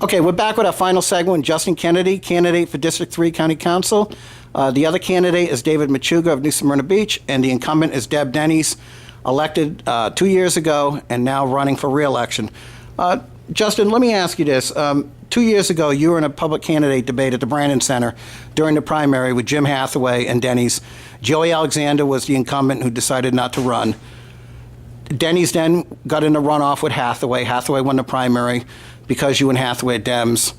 Okay, we're back with our final segment. Justin Kennedy, candidate for District 3 County Council. The other candidate is David Machuga of New Smyrna Beach, and the incumbent is Deb Denny's, elected 2 years ago and now running for re-election. Justin, let me ask you this. 2 years ago, you were in a public candidate debate at the Brandon Center during the primary with Jim Hathaway and Denny's. Joey Alexander was the incumbent who decided not to run. Denny's then got in a runoff with Hathaway. Hathaway won the primary. Because you and Hathaway are Dems,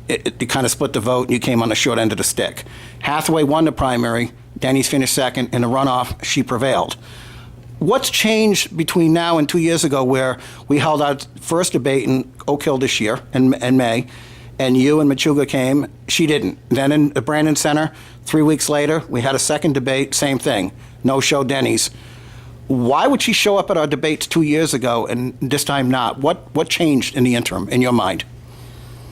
it kind of split the vote and you came on the short end of the stick. Hathaway won the primary. Denny's finished second. In the runoff, she prevailed. What's changed between now and 2 years ago where we held our first debate in Oak Hill this year in May, and you and Machuga came, she didn't. Then in the Brandon Center, 3 weeks later, we had a second debate, same thing, no-show Denny's. Why would she show up at our debates 2 years ago and this time not? What changed in the interim, in your mind?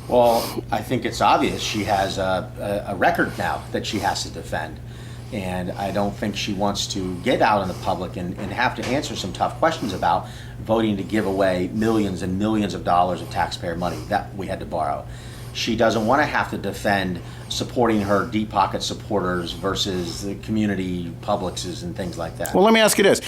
Well, I think it's obvious she has a record now that she has to defend. And I don't think she wants to get out in the public and have to answer some tough questions about voting to give away millions and millions of dollars of taxpayer money that we had to borrow. She doesn't want to have to defend supporting her deep pocket supporters versus the community Publixes and things like that. Well, let me ask you this.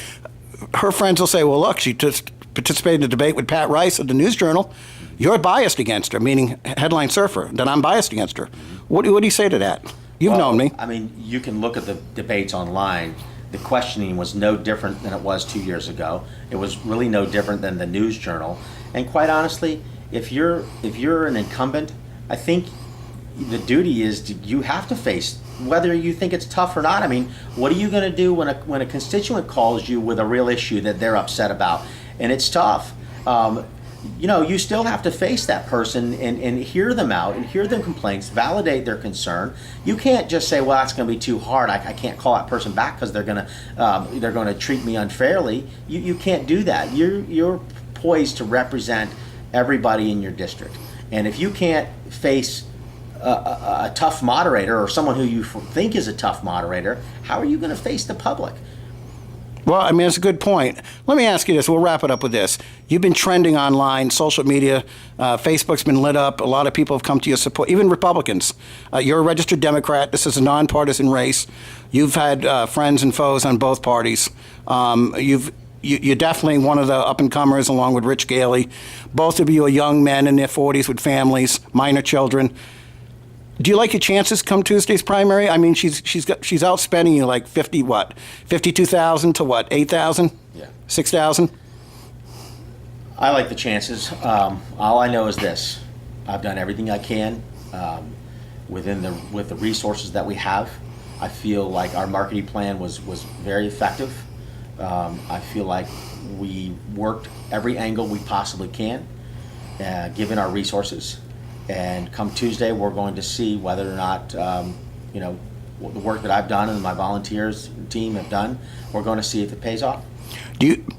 Her friends will say, well, look, she just participated in a debate with Pat Rice of the News Journal. You're biased against her, meaning headline surfer, that I'm biased against her. What do you say to that? You've known me. I mean, you can look at the debates online. The questioning was no different than it was 2 years ago. It was really no different than the News Journal. And quite honestly, if you're an incumbent, I think the duty is you have to face whether you think it's tough or not. I mean, what are you going to do when a constituent calls you with a real issue that they're upset about, and it's tough? You still have to face that person and hear them out and hear their complaints, validate their concern. You can't just say, well, that's going to be too hard. I can't call that person back because they're going to treat me unfairly. You can't do that. You're poised to represent everybody in your district. And if you can't face a tough moderator or someone who you think is a tough moderator, how are you going to face the public? Well, I mean, it's a good point. Let me ask you this. We'll wrap it up with this. You've been trending online, social media. Facebook's been lit up. A lot of people have come to your support, even Republicans. You're a registered Democrat. This is a nonpartisan race. You've had friends and foes on both parties. You're definitely one of the up-and-comers along with Rich Gailey. Both of you are young men in their 40s with families, minor children. Do you like your chances come Tuesday's primary? I mean, she's outspending you like 52,000 to what, 8,000? Yeah. 6,000? I like the chances. All I know is this: I've done everything I can with the resources that we have. I feel like our marketing plan was very effective. I feel like we worked every angle we possibly can, given our resources. And come Tuesday, we're going to see whether or not, the work that I've done and my volunteers team have done, we're going to see if it pays off.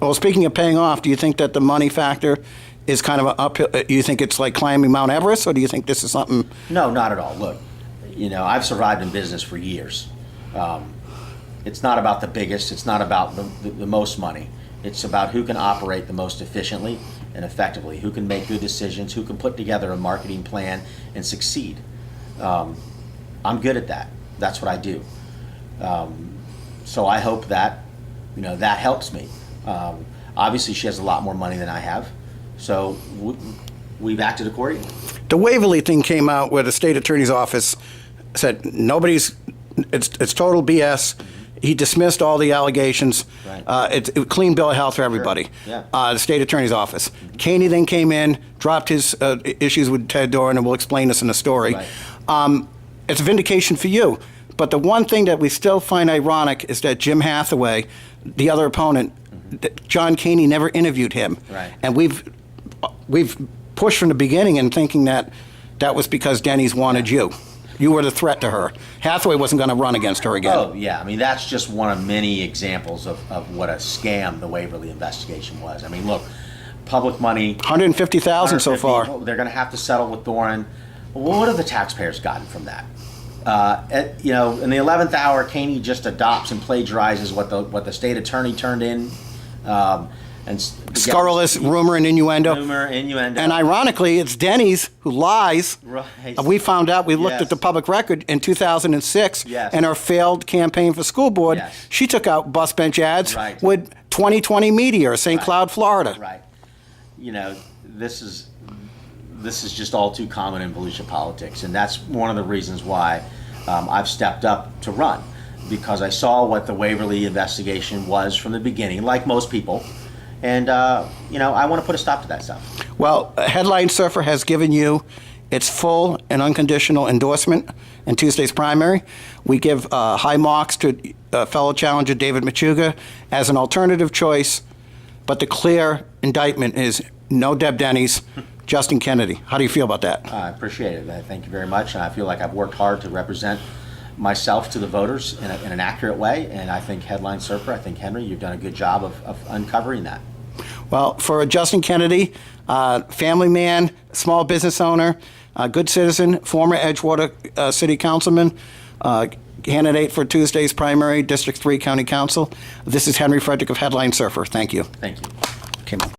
Well, speaking of paying off, do you think that the money factor is kind of uphill? Do you think it's like climbing Mount Everest, or do you think this is something? No, not at all. Look, I've survived in business for years. It's not about the biggest. It's not about the most money. It's about who can operate the most efficiently and effectively, who can make good decisions, who can put together a marketing plan and succeed. I'm good at that. That's what I do. So I hope that, that helps me. Obviously, she has a lot more money than I have, so we've acted accordingly. The Waverly thing came out where the state attorney's office said it's total BS. He dismissed all the allegations. Right. It's a clean bill of health for everybody. Sure. Yeah. The state attorney's office. Caney then came in, dropped his issues with Ted Doran, and we'll explain this in the story. Right. It's a vindication for you. But the one thing that we still find ironic is that Jim Hathaway, the other opponent, John Caney never interviewed him. Right. And we've pushed from the beginning in thinking that was because Denny's wanted you. You were the threat to her. Hathaway wasn't going to run against her again. Oh, yeah. I mean, that's just one of many examples of what a scam the Waverly investigation was. I mean, look, public money. 150,000 so far. They're going to have to settle with Doran. Well, what have the taxpayers gotten from that? In the 11th hour, Caney just adopts and plagiarizes what the state attorney turned in. and Scurrilous rumor and innuendo. Rumor, innuendo. And ironically, it's Denny's who lies. Right. We found out, we looked Yes. at the public record in 2006 Yes. and her failed campaign for school board. Yes. She took out bus bench ads Right. with 2020 Media or St. Right. Cloud, Florida. Right. You know, this is just all too common in Volusia politics, and that's one of the reasons why I've stepped up to run, because I saw what the Waverly investigation was from the beginning, like most people, and you know, I want to put a stop to that stuff. Well, Headline Surfer has given you its full and unconditional endorsement in Tuesday's primary. We give high marks to fellow challenger David Machuga as an alternative choice, but the clear indictment is no Deb Denny's, Justin Kennedy. How do you feel about that? I appreciate it. Thank you very much, and I feel like I've worked hard to represent myself to the voters in an accurate way, and I think Headline Surfer, I think Henry, you've done a good job of uncovering that. Well, for Justin Kennedy, family man, small business owner, good citizen, former Edgewater City Councilman, candidate for Tuesday's primary, District 3 County Council. This is Henry Frederick of Headline Surfer. Thank you. Thank you. Okay.